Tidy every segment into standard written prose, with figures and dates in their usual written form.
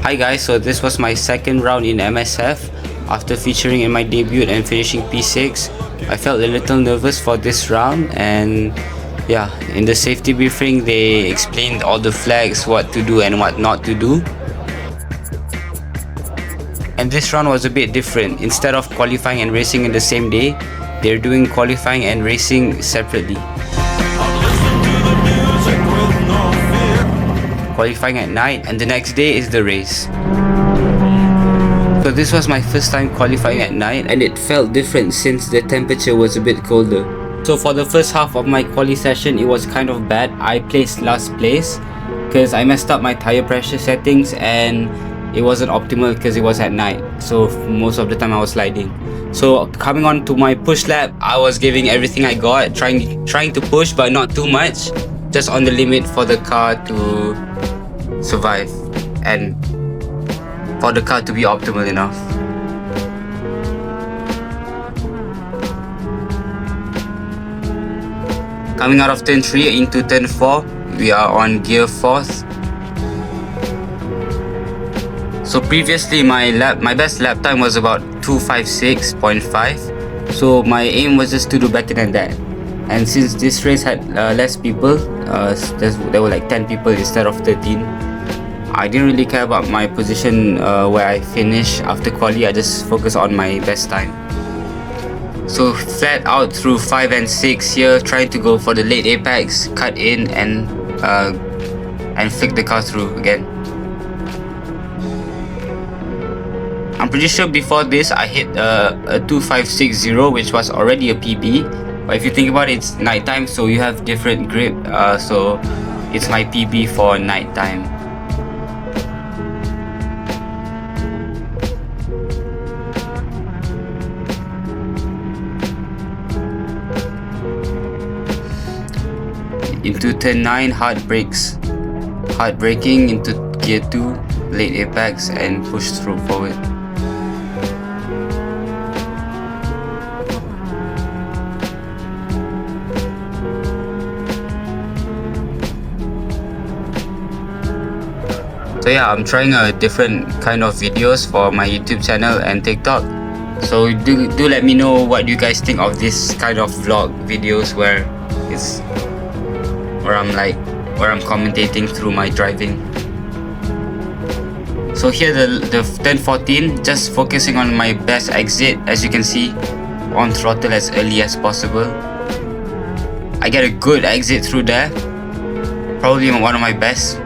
Hi guys, so this was my second round in MSF. After featuring in my debut and finishing P6, I felt a little nervous for this round, and yeah, in the safety briefing they explained all the flags, what to do and what not to do. And this round was a bit different. Instead of qualifying and racing in the same day, they're doing qualifying and racing separately. Qualifying at night, and the next day is the race. So this was my first time qualifying at night, and it felt different since the temperature was a bit colder. So for the first half of my quali session, it was kind of bad. I placed last place because I messed up my tire pressure settings, and it wasn't optimal because it was at night, so most of the time I was sliding. So coming on to my push lap, I was giving everything I got, trying to push but not too much, just on the limit for the car to survive and for the car to be optimal enough. Coming out of turn 3 into turn 4, we are on gear 4th. So previously my best lap time was about 2:56.5. So my aim was just to do better than that. And since this race had less people, there were like 10 people instead of 13. I didn't really care about my position where I finished after quali. I just focused on my best time. So flat out through 5 and 6 here, trying to go for the late apex, cut in and flick the car through again. I'm pretty sure before this I hit a 2560, which was already a PB. But if you think about it, it's nighttime, so you have different grip. So it's my PB for nighttime. Into turn 9, hard braking into gear 2, late apex, and push through forward. So yeah, I'm trying a different kind of videos for my YouTube channel and TikTok. So do let me know what you guys think of this kind of vlog videos where I'm commentating through my driving. So here the turn 14, just focusing on my best exit. As you can see, on throttle as early as possible. I get a good exit through there, probably one of my best.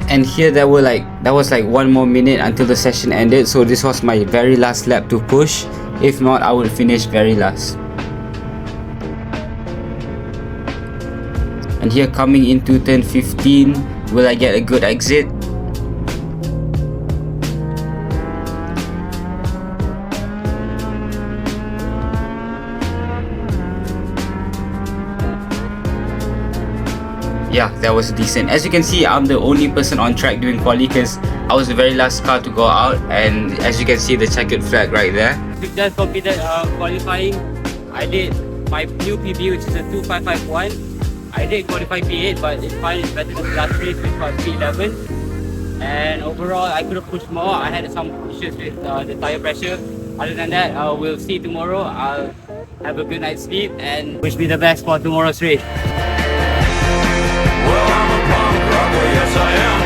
And here that was like 1 more minute until the session ended, so this was my very last lap to push. If not, I would finish very last. And here coming into turn 15, will I get a good exit? Yeah, that was decent. As you can see, I'm the only person on track doing quali because I was the very last car to go out, and as you can see the checkered flag right there. We just completed qualifying. I did my new PB, which is a 2551. I did qualify P8, but it's fine, it's better than the last race, which was P11. And overall, I could have pushed more. I had some issues with the tire pressure. Other than that, we'll see tomorrow. I'll have a good night's sleep and wish me the best for tomorrow's race. Well, I'm a punk rocker, yes I am.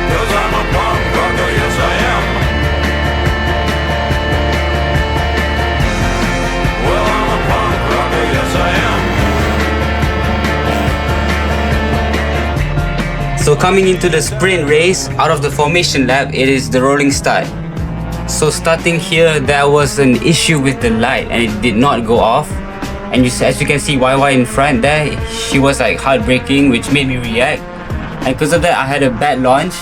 'Cause I'm a punk rocker, yes I am. Well, I'm a punk rocker, yes I am. So coming into the sprint race, out of the formation lap, it is the rolling start. So starting here, there was an issue with the light and it did not go off. And as you can see, YY in front there, she was like hard braking, which made me react. And because of that, I had a bad launch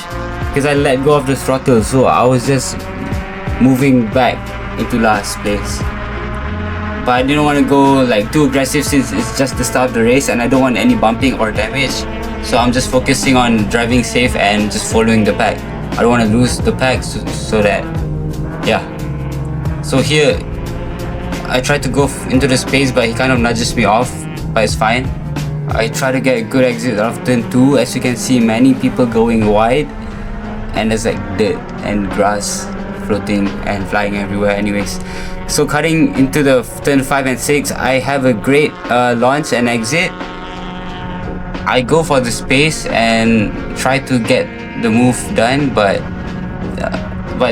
because I let go of the throttle. So I was just moving back into last place. But I didn't want to go like too aggressive since it's just the start of the race and I don't want any bumping or damage. So I'm just focusing on driving safe and just following the pack. I don't want to lose the pack, so that, yeah. So here, I tried to go into the space, but he kind of nudges me off, but it's fine. I try to get a good exit out of turn 2. As you can see, many people going wide, and there's like dirt and grass floating and flying everywhere anyways. So cutting into the turn 5 and 6, I have a great launch and exit. I go for the space and try to get the move done, but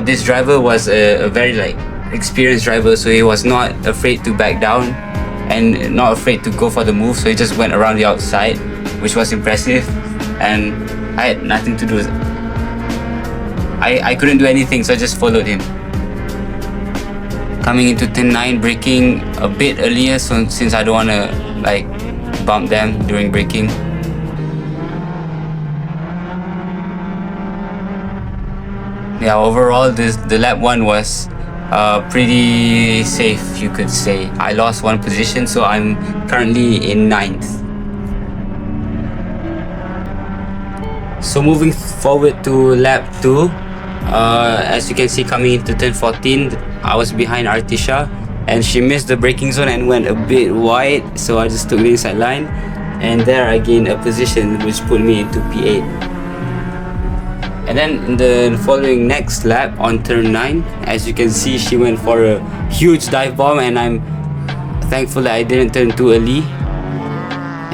this driver was a very like experienced driver, so he was not afraid to back down and not afraid to go for the move, so he just went around the outside, which was impressive, and I had nothing to do. I couldn't do anything, so I just followed him. Coming into turn 9, braking a bit earlier, so since I don't want to like bump them during braking. Yeah, overall the lap 1 was pretty safe, you could say. I lost 1 position, so I'm currently in 9th. So moving forward to lap 2, as you can see, coming into turn 14, I was behind Artisha, and she missed the braking zone and went a bit wide, so I just took the inside line, and there I gained a position which put me into P8. And then in the following next lap on turn 9, as you can see, she went for a huge dive bomb, and I'm thankful that I didn't turn too early,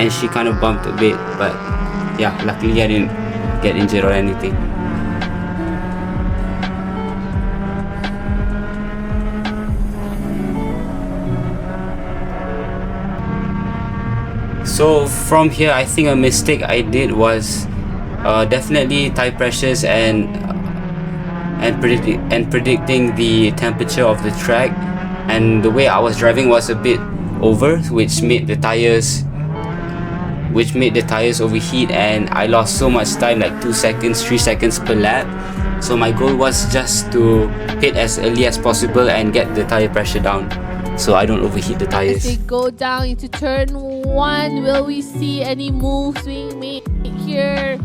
and she kind of bumped a bit, but yeah, luckily I didn't get injured or anything. So from here, I think a mistake I did was definitely tire pressures and predicting the temperature of the track, and the way I was driving was a bit over, which made the tires overheat, and I lost so much time, like 2 seconds, 3 seconds per lap. So my goal was just to hit as early as possible and get the tire pressure down, so I don't overheat the tires. As they go down into turn 1, will we see any moves being made here?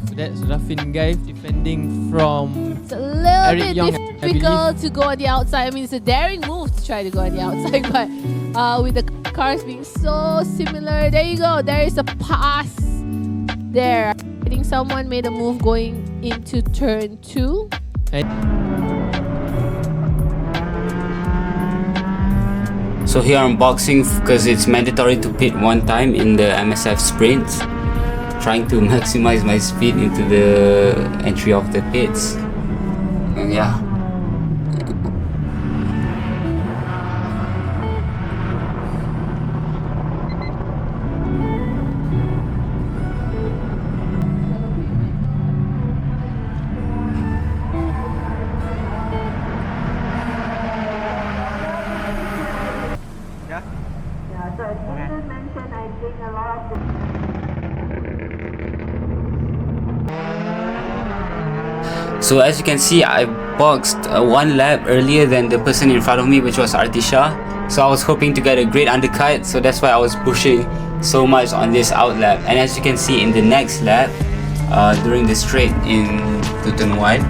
So that's Rafin guys defending from It's a little Eric bit Young, difficult to go on the outside. I mean, it's a daring move to try to go on the outside, but with the cars being so similar, there you go. There is a pass there. I think someone made a move going into turn 2. So here I'm boxing because it's mandatory to pit 1 time in the MSF sprints, trying to maximize my speed into the entry of the pits. And yeah. So as you can see, I boxed 1 lap earlier than the person in front of me, which was Artisha. So I was hoping to get a great undercut, so that's why I was pushing so much on this out lap. And as you can see in the next lap, during the straight in turn 1,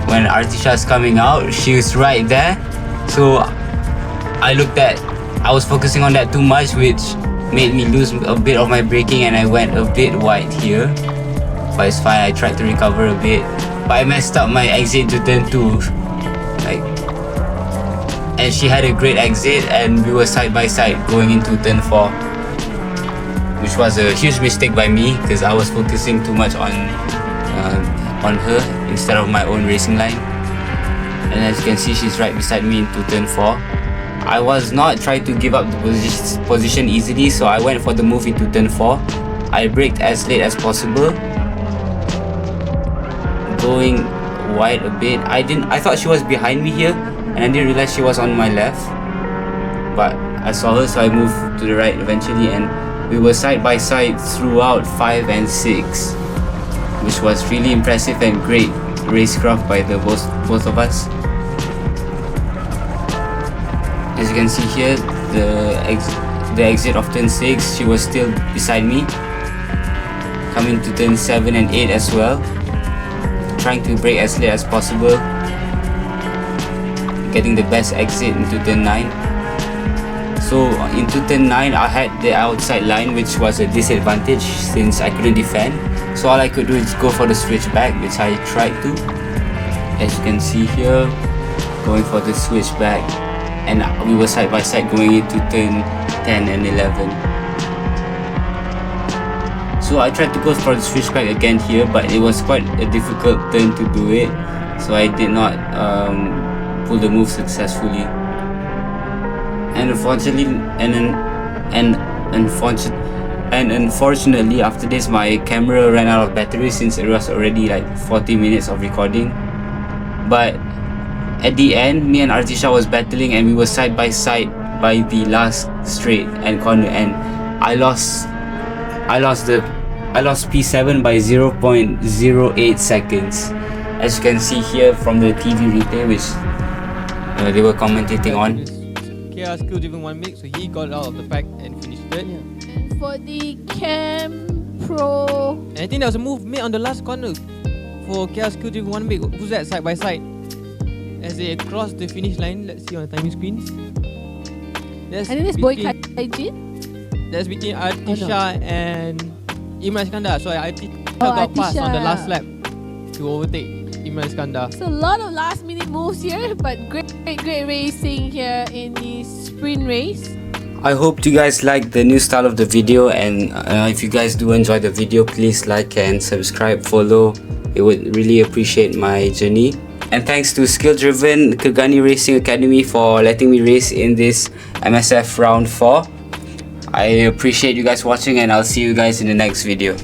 when Artisha is coming out, she was right there. So I was focusing on that too much, which made me lose a bit of my braking, and I went a bit wide here. But it's fine, I tried to recover a bit. But I messed up my exit to turn 2. And she had a great exit, and we were side by side going into turn 4, which was a huge mistake by me because I was focusing too much on her instead of my own racing line. And as you can see, she's right beside me into turn 4. I was not trying to give up the position easily, so I went for the move into turn 4. I braked as late as possible, going wide a bit. I thought she was behind me here, and I didn't realize she was on my left, but I saw her, so I moved to the right eventually, and we were side by side throughout 5 and 6, which was really impressive and great racecraft by the both of us. As you can see here, the exit of turn 6, she was still beside me. Coming to turn 7 and 8 as well, trying to brake as late as possible, getting the best exit into turn 9. So into turn 9, I had the outside line, which was a disadvantage since I couldn't defend. So all I could do is go for the switchback, which I tried to. As you can see here, going for the switchback, and we were side by side going into turn 10 and 11. So I tried to go for the switchback again here, but it was quite a difficult turn to do it. So I did not pull the move successfully. And unfortunately, after this, my camera ran out of battery since it was already like 40 minutes of recording. But at the end, me and Artisha was battling, and we were side by side by the last straight and corner, and I lost P7 by 0.08 seconds. As you can see here from the TV replay, which they were commentating on. KR skill driven 1 make, so he got out of the pack and finished third. And for the Cam Pro, And I think there was a move made on the last corner for KR skill driven 1 make. Who's that side by side? As they cross the finish line, let's see on the timing screen. I think this boy Kaijin. That's between Artisha and Imran Iskandar. So Artisha got passed on the last lap to overtake Imran Iskandar. So a lot of last minute moves here, but great racing here in the sprint race. I hope you guys like the new style of the video, and if you guys do enjoy the video, please like and subscribe, follow. It would really appreciate my journey. And thanks to Skill Driven Kegani Racing Academy for letting me race in this MSF round 4. I appreciate you guys watching, and I'll see you guys in the next video.